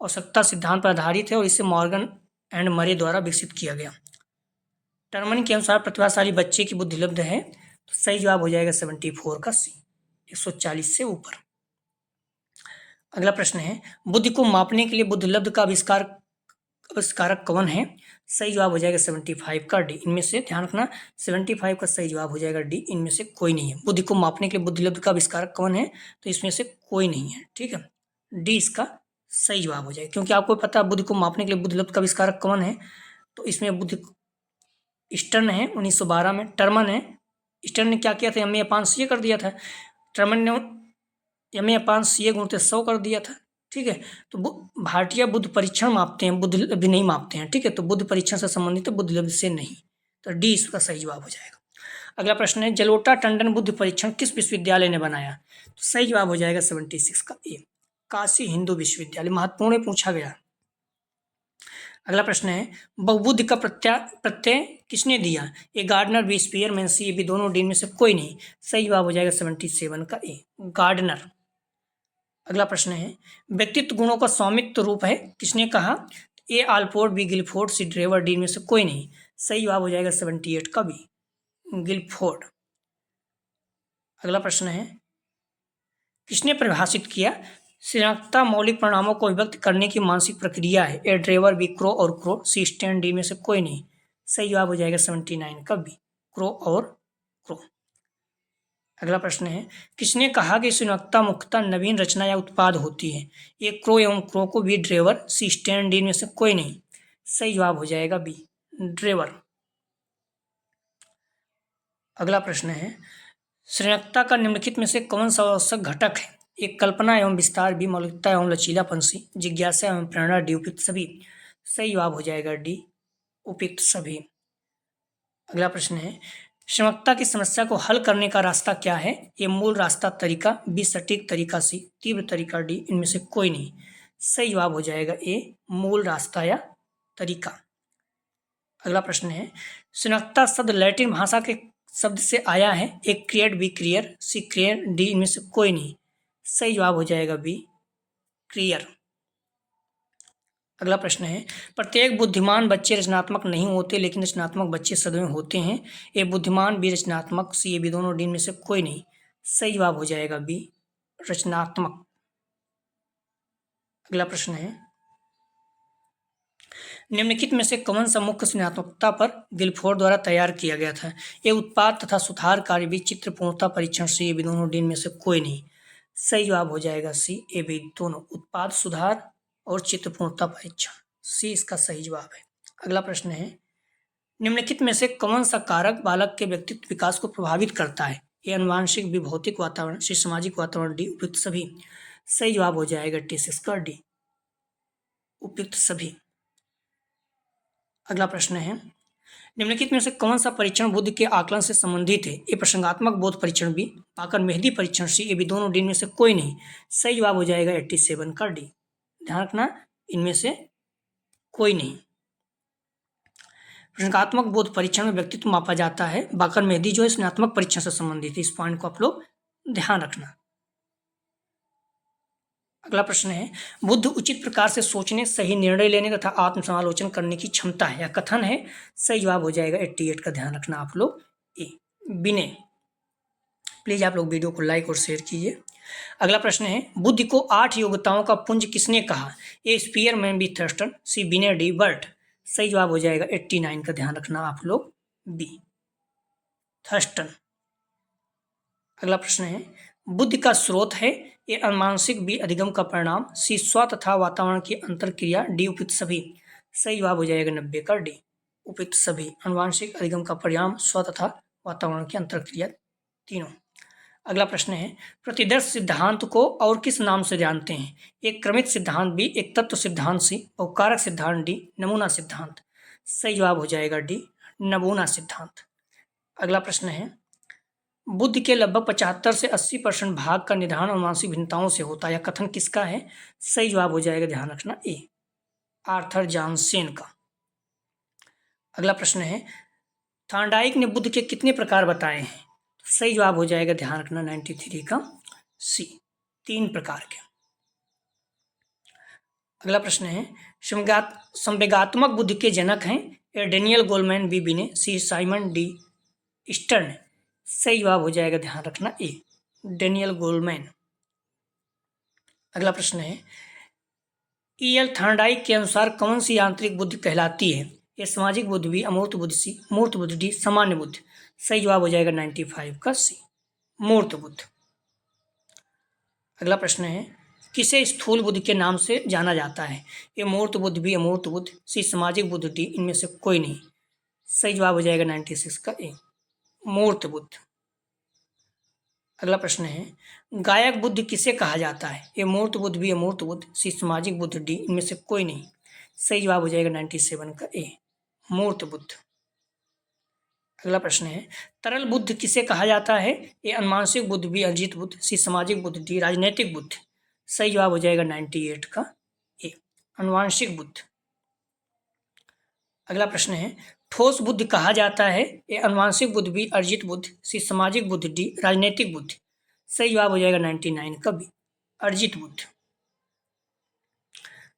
आवश्यकता सिद्धांत पर आधारित है और इसे मॉर्गन एंड मरे द्वारा विकसित किया गया। टर्मन के अनुसार प्रतिभाशाली बच्चे की बुद्धि लब्ध है, तो सही जवाब हो जाएगा 74 का सी 140 से ऊपर। अगला प्रश्न है बुद्धि को मापने के लिए बुद्धिलब्ध का आविष्कारक कौन है? सही जवाब हो जाएगा 75 का डी। इनमें से ध्यान रखना 75 का सही जवाब हो जाएगा डी, इनमें से कोई नहीं है। बुद्धि को मापने के लिए बुद्धिलब्ध का आविष्कारक कौन है? तो इसमें से कोई नहीं है, ठीक है। डी इसका सही जवाब हो जाएगा, क्योंकि आपको पता है बुद्धि को मापने के लिए बुद्धिलब्ध का आविष्कारक कौन है। तो इसमें बुद्धि स्टर्न है 1912 में, टर्मन है, स्टर्न ने क्या किया था? ma/ca कर दिया था, टर्मन ने ma/ca गुणित 100 कर दिया था, ठीक है। तो भारतीय बुद्धि परीक्षण मापते हैं, बुद्धिलब्धि नहीं मापते हैं, ठीक है। तो बुद्धि परीक्षण से संबंधित है, बुद्धिलब्धि से नहीं। तो डी इसका सही जवाब हो जाएगा। अगला प्रश्न है जलोटा टंडन बुद्धि परीक्षण किस विश्वविद्यालय ने बनाया? तो सही जवाब हो जाएगा 76 का ए काशी हिंदू विश्वविद्यालय। महत्वपूर्ण पूछा गया। अगला प्रश्न है बहुबुद्धि का प्रत्यय किसने दिया? A Gardner, B Spearman, C B दोनों, डी में से कोई नहीं। सही जवाब हो जाएगा 77 का ए गार्डनर। अगला प्रश्न है व्यक्तित्व गुणों का स्वामित्व रूप है, किसने कहा? ए आलपोर्ट, बी गिलफोर्ड, सी ड्रेवर, डी में से कोई नहीं। सही जवाब हो जाएगा 78 का बी गिलफोर्ड। अगला प्रश्न है किसने परिभाषित किया? सृजनात्मकता मौलिक परिणामों को विभक्त करने की मानसिक प्रक्रिया है। ए ड्रेवर, बी क्रो और क्रो, सी स्टैंड, डी में से कोई नहीं। सही जवाब हो जाएगा 79 का बी क्रो और क्रो। अगला प्रश्न है किसने कहा कि सृजनात्मकता मुख्यतः नवीन रचना या उत्पाद होती है? ए क्रो एवं क्रो को, बी ड्रेवर, सी स्टैंड, डी में से कोई नहीं। सही जवाब हो जाएगा बी ड्रेवर। अगला प्रश्न है सृजनात्मकता का निम्नलिखित में से कौन सा आवश्यक घटक है? एक कल्पना एवं विस्तार, बी मौलिकता एवं लचीलापन, सी जिज्ञासा एवं प्रेरणा, डी उपयुक्त सभी। सही जवाब हो जाएगा डी उपयुक्त सभी। अगला प्रश्न है सृजनात्मकता की समस्या को हल करने का रास्ता क्या है? ए मूल रास्ता तरीका, बी सटीक तरीका, सी तीव्र तरीका, डी इनमें से कोई नहीं। सही जवाब हो जाएगा ए मूल रास्ता या तरीका। अगला प्रश्न है सृजनात्मकता शब्द लैटिन भाषा के शब्द से आया है। ए क्रिएट, बी क्रियर, सी क्रियर, डी इनमें से कोई नहीं। सही जवाब हो जाएगा बी क्रियर। अगला प्रश्न है प्रत्येक बुद्धिमान बच्चे रचनात्मक नहीं होते, लेकिन रचनात्मक बच्चे सदैव होते हैं। ए बुद्धिमान, बी रचनात्मक, सी ए बी दोनों, डी में से कोई नहीं। सही जवाब हो जाएगा बी रचनात्मक। अगला प्रश्न है निम्नलिखित में से कौन सा मुख्य सृजनात्मकता पर गिलफोर्ड द्वारा तैयार किया गया था? ए उत्पाद तथा सुधार कार्य, बी चित्र पूर्णता परीक्षण, सी ए बी दोनों, डी में से कोई नहीं। सही जवाब हो जाएगा सी ए बी दोनों, उत्पाद सुधार और चित्र पूर्णता परीक्षण, सी इसका सही जवाब है। अगला प्रश्न है निम्नलिखित में से कौन सा कारक बालक के व्यक्तित्व विकास को प्रभावित करता है? ए आनुवांशिक, बी भौतिक वातावरण, सी सामाजिक वातावरण, डी उपयुक्त सभी। सही जवाब हो जाएगा 86 का डी, उपयुक्त सभी। अगला प्रश्न है, निम्नलिखित में से कौन सा परीक्षण बुद्ध के आकलन से संबंधित है? ए प्रसंगात्मक बोध परीक्षण, बी पाकर मेहदी परीक्षण, सी ए बी दोनों, डी में से कोई नहीं। सही जवाब हो जाएगा 87 का डी। ध्यान रखना, इनमें से कोई नहीं। प्रसंगात्मक बोध परीक्षण में व्यक्तित्व मापा जाता है, बाकर मेहदी जो है स्नातक परीक्षण से संबंधित है। इस पॉइंट को आप लोग ध्यान रखना। अगला प्रश्न है, बुद्ध उचित प्रकार से सोचने, सही निर्णय लेने तथा आत्मसमालोचन करने की क्षमता है या कथन है। सही जवाब हो जाएगा 88 का। ध्यान रखना आप लोग ए। विनय। प्लीज आप लोग वीडियो को लाइक और शेयर कीजिए। अगला प्रश्न है, बुद्ध को 8 योग्यताओं का पुंज किसने कहा? ए स्पीयरमैन, बी थर्स्टन, सी विनय, डी बर्ट। सही जवाब हो जाएगा 89 का। ध्यान रखना आप लोग बी, थर्स्टन। अगला प्रश्न है, बुद्धि का स्रोत है? ए अनुमानसिक, बी अधिगम का परिणाम, सी स्व तथा वातावरण की अंतरक्रिया, डी उपयुक्त सभी। सही जवाब हो जाएगा 90 का डी, उपयुक्त सभी। अनुवांशिक, अधिगम का परिणाम, स्व तथा वातावरण की अंतरक्रिया, तीनों। अगला प्रश्न है, प्रतिदर्श सिद्धांत को और किस नाम से जानते हैं? एक क्रमित सिद्धांत, बी एक तत्व सिद्धांत, सी बहुकारक सिद्धांत, डी नमूना सिद्धांत। सही जवाब हो जाएगा डी, नमूना सिद्धांत। अगला प्रश्न है, बुद्ध के लगभग 75 से 80% भाग का निधान अनुवांशिक भिन्नताओं से होता है या कथन किसका है? सही जवाब हो जाएगा, ध्यान रखना ए, आर्थर जानसेन का। अगला प्रश्न है, थॉर्नडाइक ने बुद्ध के कितने प्रकार बताए हैं? सही जवाब हो जाएगा, ध्यान रखना 93 का सी, 3 प्रकार के। अगला प्रश्न है, संवेगात्मक बुद्धि के जनक हैं? ए डेनियल गोलमैन, बी बिने, सी साइमन, डी स्टर्न। सही जवाब हो जाएगा, ध्यान रखना ए, डेनियल गोलमैन। अगला प्रश्न है, E.L. थॉर्नडाइक के अनुसार कौन सी आंतरिक बुद्धि कहलाती है? ये सामाजिक बुद्धि, बी अमूर्त बुद्धि, सी मूर्त बुद्धि, डी सामान्य बुद्धि। सही जवाब हो जाएगा 95 का सी, मूर्त बुद्धि। अगला प्रश्न है, किसे स्थूल बुद्धि के नाम से जाना जाता है? ये मूर्त बुद्धि, बी अमूर्त बुद्धि, सी सामाजिक बुद्धि, डी इनमें से कोई नहीं। सही जवाब हो जाएगा 96 का ए, मूर्त बुद्धि। अगला प्रश्न है, गायक बुद्धि किसे कहा जाता है? ये मूर्त बुद्धि, बी अमूर्त बुद्धि, सी सामाजिक बुद्धि, डी इनमें से कोई नहीं। सही जवाब हो जाएगा 97 का ए, मूर्त बुद्धि। अगला प्रश्न है, तरल बुद्धि किसे कहा जाता है? ये अनुमानसिक बुद्धि, बी अर्जित बुद्धि, सी सामाजिक बुद्धि, डी राजनैतिक बुद्धि। सही जवाब हो जाएगा 98 का ए, अनुवांशिक बुद्धि। अगला प्रश्न है, ठोस बुद्धि कहा जाता है? ये अनुवांशिक बुद्धि, बी अर्जित बुद्धि, सी सामाजिक बुद्धि, डी राजनैतिक बुद्धि। सही जवाब हो जाएगा 99 का बी, अर्जित बुद्धि।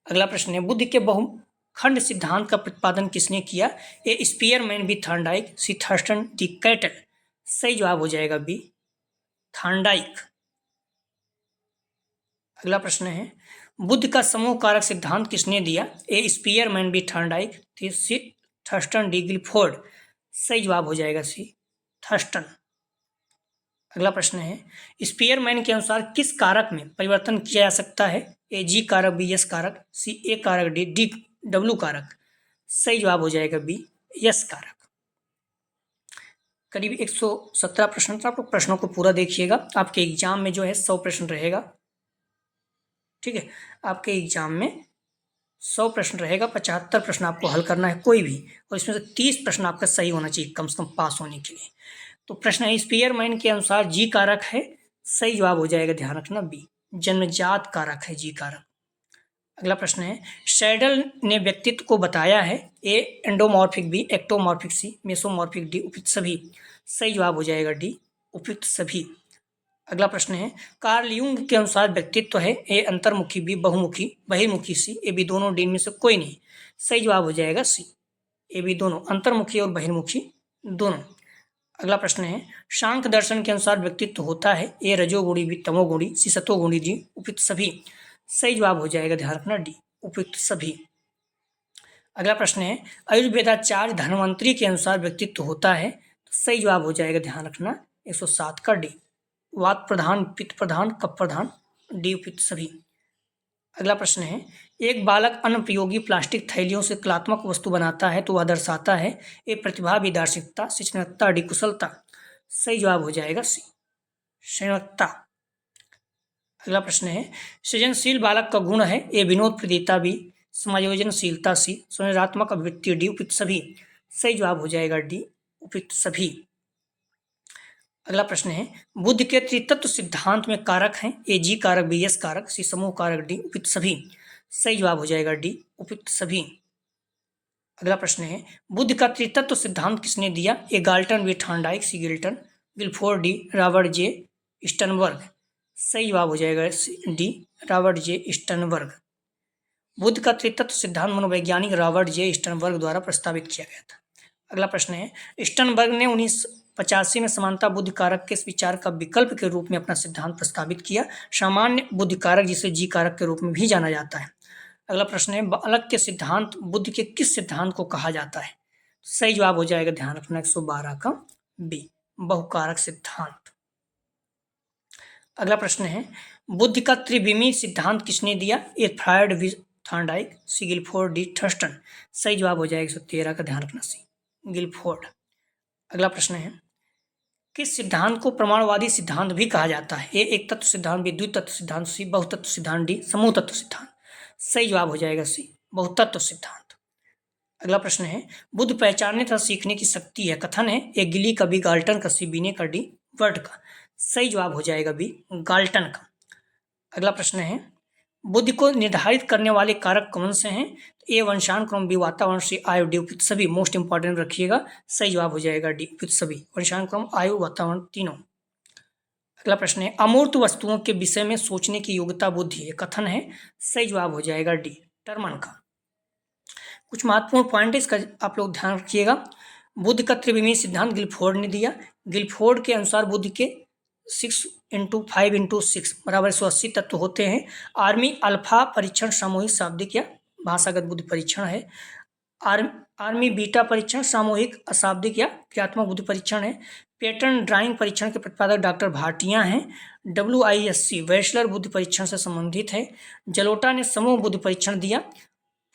अगला प्रश्न है, बुद्धि के बहुखंड सिद्धांत का प्रतिपादन किसने किया? ए स्पीयरमैन, बी थॉर्नडाइक, सी थर्स्टन, डी कैटल। सही जवाब हो जाएगा बी, थॉर्नडाइक। अगला प्रश्न है, बुद्धि का समूह कारक सिद्धांत किसने दिया? ए स्पीयरमैन, बी थॉर्नडाइक, सी थर्स्टन, डी गिलफोर्ड। सही जवाब हो जाएगा सी, थर्स्टन। अगला प्रश्न है, स्पीयरमैन के अनुसार किस कारक में परिवर्तन किया जा सकता है? ए जी कारक, बी एस कारक, सी ए कारक, डी डब्ल्यू कारक। सही जवाब हो जाएगा बी, एस कारक। करीब 117 प्रश्न था। आप लोग प्रश्नों को पूरा देखिएगा। आपके एग्जाम में जो है 100 प्रश्न रहेगा, ठीक है। आपके एग्जाम में 100 प्रश्न रहेगा, 75 प्रश्न आपको हल करना है कोई भी, और इसमें से 30 प्रश्न आपका सही होना चाहिए कम से कम पास होने के लिए। तो प्रश्न है, स्पीयरमैन के अनुसार जी कारक है? सही जवाब हो जाएगा, ध्यान रखना बी, जन्मजात कारक है जी कारक। अगला प्रश्न है, शैडल ने व्यक्तित्व को बताया है? ए एंडोमॉर्फिक, बी एक्टोमॉर्फिक, सी मेसोमॉर्फिक, डी उपयुक्त सभी। सही जवाब हो जाएगा डी, उपयुक्त सभी। अगला प्रश्न है, कार्ल यूंग के अनुसार व्यक्तित्व है? ए अंतर्मुखी, बी बहुमुखी, बहिर्मुखी, सी ए बी दोनों, डी में से कोई नहीं। सही जवाब हो जाएगा सी, ए बी दोनों, अंतर्मुखी और बहिर्मुखी दोनों। अगला प्रश्न है, शांख दर्शन के अनुसार व्यक्तित्व होता है? ए रजोगुणी, बी तमोगुणी, सी सतोगुणी, डी उपयुक्त सभी। सही जवाब हो जाएगा, ध्यान रखना डी, उपयुक्त सभी। अगला प्रश्न है, आयुर्वेदाचार्य धन्वंतरी के अनुसार व्यक्तित्व होता है? तो सही जवाब हो जाएगा, ध्यान रखना 107 का डी, वात प्रधान, पित्त प्रधान, कफ प्रधान, डी उपयुक्त सभी। अगला प्रश्न है, एक बालक अनुपयोगी प्लास्टिक थैलियों से कलात्मक वस्तु बनाता है तो वह दर्शाता है? ए प्रतिभा, बी दार्शनिकता, सृजनात्मकता, डी कुशलता। सही जवाब हो जाएगा सी, संयोक्ता। अगला प्रश्न है सृजनशील बालक का गुण है ए विनोद प्रदीता बी, समायोजनशीलता सी, सुनिरात्मक अभिव्यक्ति डी, उपयुक्त सभी। सही जवाब हो जाएगा डी, उपयुक्त सभी। अगला प्रश्न है बुद्ध के त्रितत्व सिद्धांत में कारक हैं ए जी कारक, बी एस कारक, सी समूह कारक, डी उपयुक्त सभी। सही जवाब हो जाएगा डी, उपयुक्त सभी। अगला प्रश्न है बुद्ध का त्रितत्व सिद्धांत किसने दिया A Galton, B Thorndike, C Gilton, Guilford, D Robert J Sternberg. सही जवाब हो जाएगा डी, रॉबर्ट जे स्टर्नबर्ग। बुद्ध का त्रितत्व सिद्धांत मनोवैज्ञानिक रॉबर्ट जे स्टर्नबर्ग द्वारा प्रस्तावित किया गया था। अगला प्रश्न है स्टर्नबर्ग ने 1985 में समानता बुद्धि कारक के इस विचार का विकल्प के रूप में अपना सिद्धांत प्रस्तावित किया। सामान्य बुद्धि कारक जिसे जी कारक के रूप में भी जाना जाता है। अगला प्रश्न है बालक के सिद्धांत बुद्ध के किस सिद्धांत को कहा जाता है। सही जवाब हो जाएगा ध्यान रखना 112 का बी, बहुकारक सिद्धांत। अगला प्रश्न है बुद्ध का त्रिविमी सिद्धांत किसने दिया ए फ्रायड, बी थॉर्नडाइक, सी गिलफोर्ड, डी थर्स्टन। सही जवाब हो जाएगा 113 का ध्यान रखना सी, गिलफोर्ड। अगला प्रश्न है किस सिद्धांत को प्रमाणवादी सिद्धांत भी कहा जाता है ए एक तत्व सिद्धांत, बी द्वितत्व सिद्धांत, सी बहुतत्व सिद्धांत, डी समूह तत्व सिद्धांत। सही जवाब हो जाएगा सी, बहुतत्व सिद्धांत। अगला प्रश्न है बुद्ध पहचानने तथा सीखने की शक्ति है कथन है ए गिली का, बी गाल्टन का, सी बीने का, डी वर्ट का। सही जवाब हो जाएगा बी, गाल्टन का। अगला प्रश्न है बुद्धि को निर्धारित करने वाले कारक कौन से हैं ए वंशानुक्रम, बी वातावरण, सी आयु, डी उपयुक्त सभी। मोस्ट इंपॉर्टेंट रखिएगा, सही जवाब हो जाएगा डी उपयुक्त सभी, वंशानुक्रम, आयु, वातावरण तीनों। अगला प्रश्न है अमूर्त वस्तुओं के विषय में सोचने की योग्यता बुद्धि है कथन है। सही जवाब हो जाएगा डी, टर्मन का। कुछ महत्वपूर्ण पॉइंट है इसका आप लोग ध्यान रखिएगा। बुद्ध का त्रिविमी सिद्धांत गिलफोर्ड ने दिया। गिलफोर्ड के अनुसार बुद्ध के 6x5x6 बराबर 180 तत्व होते हैं। आर्मी अल्फा परीक्षण सामूहिक शाब्दिक या भाषागत बुद्धि परीक्षण है। आर्मी बीटा परीक्षण सामूहिक अशाब्दिक या क्रियात्मक बुद्धि परीक्षण है। पैटर्न ड्राइंग परीक्षण के प्रतिपादक डॉक्टर भाटिया हैं। WISC वेस्लर बुद्धि परीक्षण से संबंधित है। जलोटा ने समूह बुद्धि परीक्षण दिया।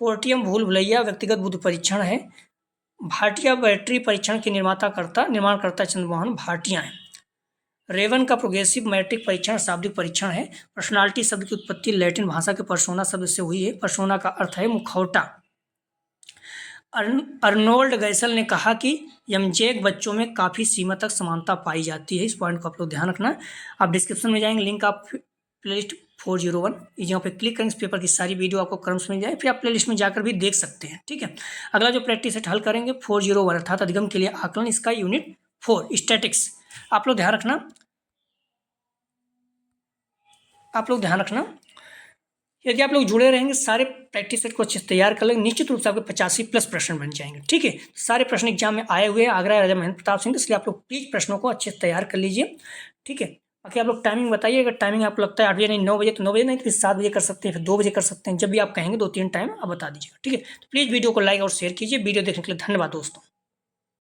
पोर्टियम भूल भुलैया व्यक्तिगत बुद्धि परीक्षण है। भाटिया बैटरी परीक्षण के निर्माणकर्ता चंद्रमोहन भाटिया हैं। रेवन का प्रोग्रेसिव मैट्रिक परीक्षण शाब्दिक परीक्षण है। पर्सनालिटी शब्द की उत्पत्ति लैटिन भाषा के पर्सोना शब्द से हुई है। पर्सोना का अर्थ है मुखौटा। अर्नोल्ड गैसल ने कहा कि यमजेक बच्चों में काफ़ी सीमा तक समानता पाई जाती है। इस पॉइंट को आप लोग ध्यान रखना। आप डिस्क्रिप्शन में जाएंगे, लिंक आप प्लेलिस्ट 401 यहाँ पे क्लिक करेंगे, इस पेपर की सारी वीडियो आपको क्रम मिल जाए, फिर आप प्लेलिस्ट में जाकर भी देख सकते हैं। ठीक है, अगला जो प्रैक्टिस सेट हल करेंगे 401 अर्थात अधिगम के लिए आकलन, इसका यूनिट 4 स्टैटिक्स। आप लोग ध्यान रखना यदि आप लोग जुड़े रहेंगे सारे प्रैक्टिस सेट को अच्छे से तैयार कर लेंगे, निश्चित रूप से आपके 85+ प्रश्न बन जाएंगे। ठीक है, सारे प्रश्न एग्जाम में आए हुए हैं आगरा राजा महेंद्र प्रताप सिंह, इसलिए आप लोग प्लीज प्रश्नों को अच्छे से तैयार कर लीजिए। ठीक है, बाकी आप लोग टाइमिंग बताइए, अगर टाइमिंग आपको लगता है 8 बजे नहीं 9 बजे तो 9 बजे नहीं तो फिर 7 बजे कर सकते हैं, फिर 2 बजे कर सकते हैं, जब भी आप कहेंगे 2-3 टाइम आप बता दीजिएगा। ठीक है, तो प्लीज़ वीडियो को लाइक और शेयर कीजिए। वीडियो देखने के लिए धन्यवाद दोस्तों।